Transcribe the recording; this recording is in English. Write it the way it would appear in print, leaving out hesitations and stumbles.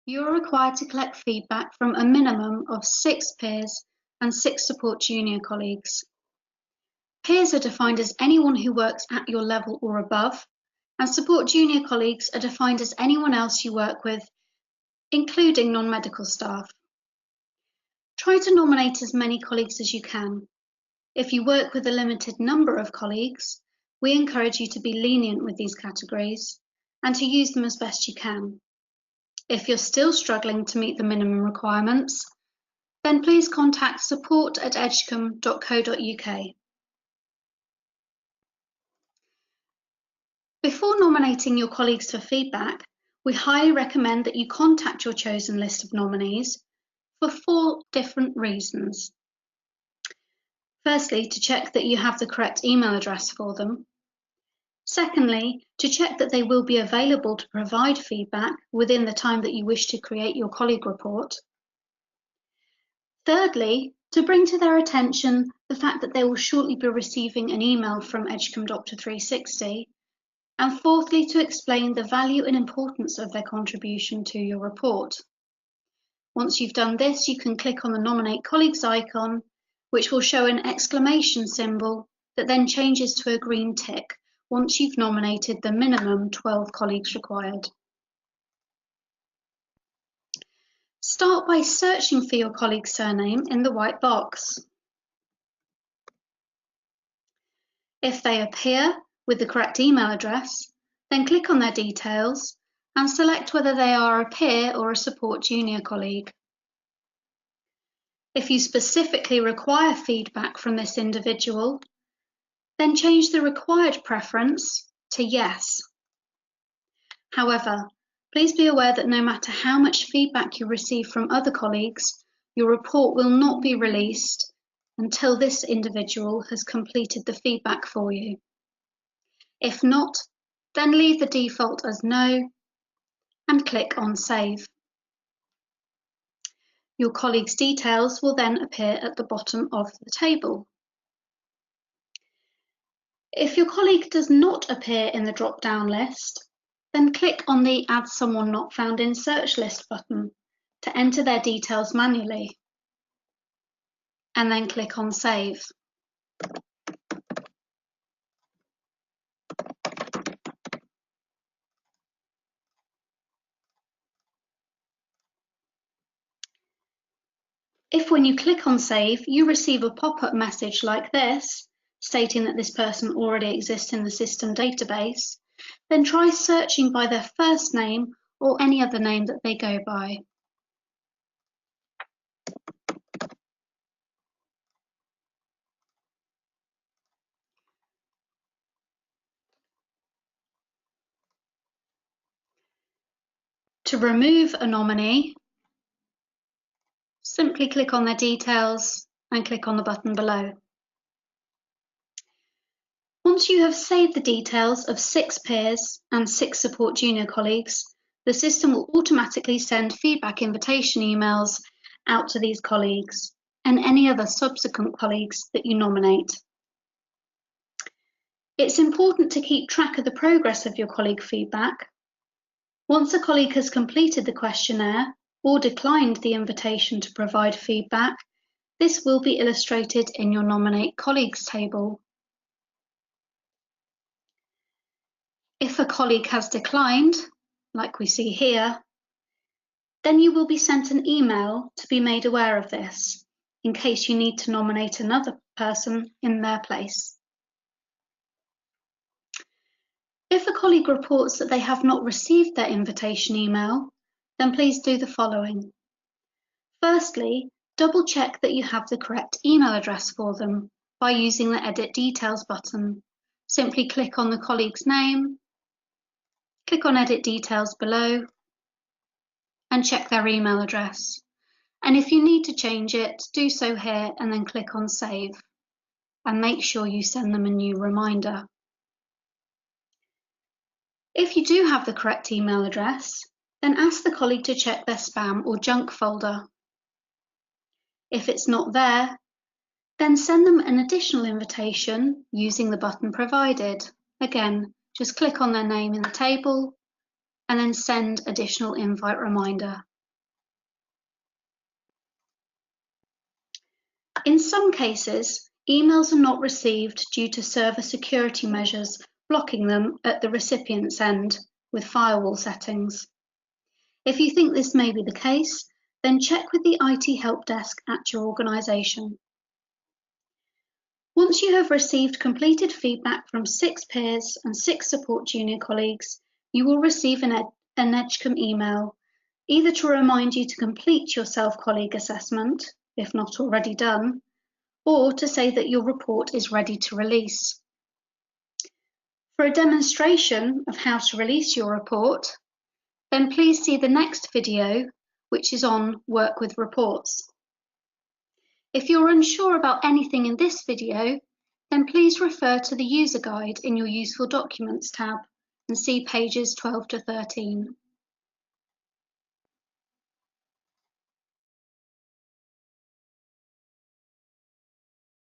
You are required to collect feedback from a minimum of 6 peers and 6 support junior colleagues. Peers are defined as anyone who works at your level or above, and support junior colleagues are defined as anyone else you work with, including non-medical staff. Try to nominate as many colleagues as you can. If you work with a limited number of colleagues, we encourage you to be lenient with these categories and to use them as best you can. If you're still struggling to meet the minimum requirements, then please contact support@edgecombe.co.uk. Before nominating your colleagues for feedback, we highly recommend that you contact your chosen list of nominees for 4 different reasons. Firstly, to check that you have the correct email address for them. Secondly, to check that they will be available to provide feedback within the time that you wish to create your colleague report. Thirdly, to bring to their attention the fact that they will shortly be receiving an email from Edgecombe Doctor 360. And fourthly, to explain the value and importance of their contribution to your report. Once you've done this, you can click on the Nominate Colleagues icon, which will show an exclamation symbol that then changes to a green tick once you've nominated the minimum 12 colleagues required. Start by searching for your colleague's surname in the white box. If they appear with the correct email address, then click on their details and select whether they are a peer or a support junior colleague. If you specifically require feedback from this individual, then change the required preference to yes. However, please be aware that no matter how much feedback you receive from other colleagues, your report will not be released until this individual has completed the feedback for you. If not, then leave the default as no and click on Save. Your colleague's details will then appear at the bottom of the table. If your colleague does not appear in the drop-down list, then click on the Add Someone Not Found in Search List button to enter their details manually, and then click on Save. If when you click on Save, you receive a pop-up message like this, stating that this person already exists in the system database, then try searching by their first name or any other name that they go by. To remove a nominee, simply click on their details and click on the button below. Once you have saved the details of 6 peers and 6 support junior colleagues, the system will automatically send feedback invitation emails out to these colleagues and any other subsequent colleagues that you nominate. It's important to keep track of the progress of your colleague feedback. Once a colleague has completed the questionnaire or declined the invitation to provide feedback, this will be illustrated in your Nominate Colleagues table. If a colleague has declined, like we see here, then you will be sent an email to be made aware of this, in case you need to nominate another person in their place. If a colleague reports that they have not received their invitation email, then please do the following. Firstly, double check that you have the correct email address for them by using the Edit Details button. Simply click on the colleague's name, click on Edit Details below, and check their email address. And if you need to change it, do so here and then click on Save. And make sure you send them a new reminder. If you do have the correct email address, then ask the colleague to check their spam or junk folder. If it's not there, then send them an additional invitation using the button provided. Again, just click on their name in the table and then send additional invite reminder. In some cases, emails are not received due to server security measures blocking them at the recipient's end with firewall settings. If you think this may be the case, then check with the IT help desk at your organisation. Once you have received completed feedback from 6 peers and 6 support junior colleagues, you will receive an EdgeCom email, either to remind you to complete your self-colleague assessment, if not already done, or to say that your report is ready to release. For a demonstration of how to release your report, then please see the next video, which is on Work with Reports. If you're unsure about anything in this video, then please refer to the user guide in your Useful Documents tab and see pages 12 to 13.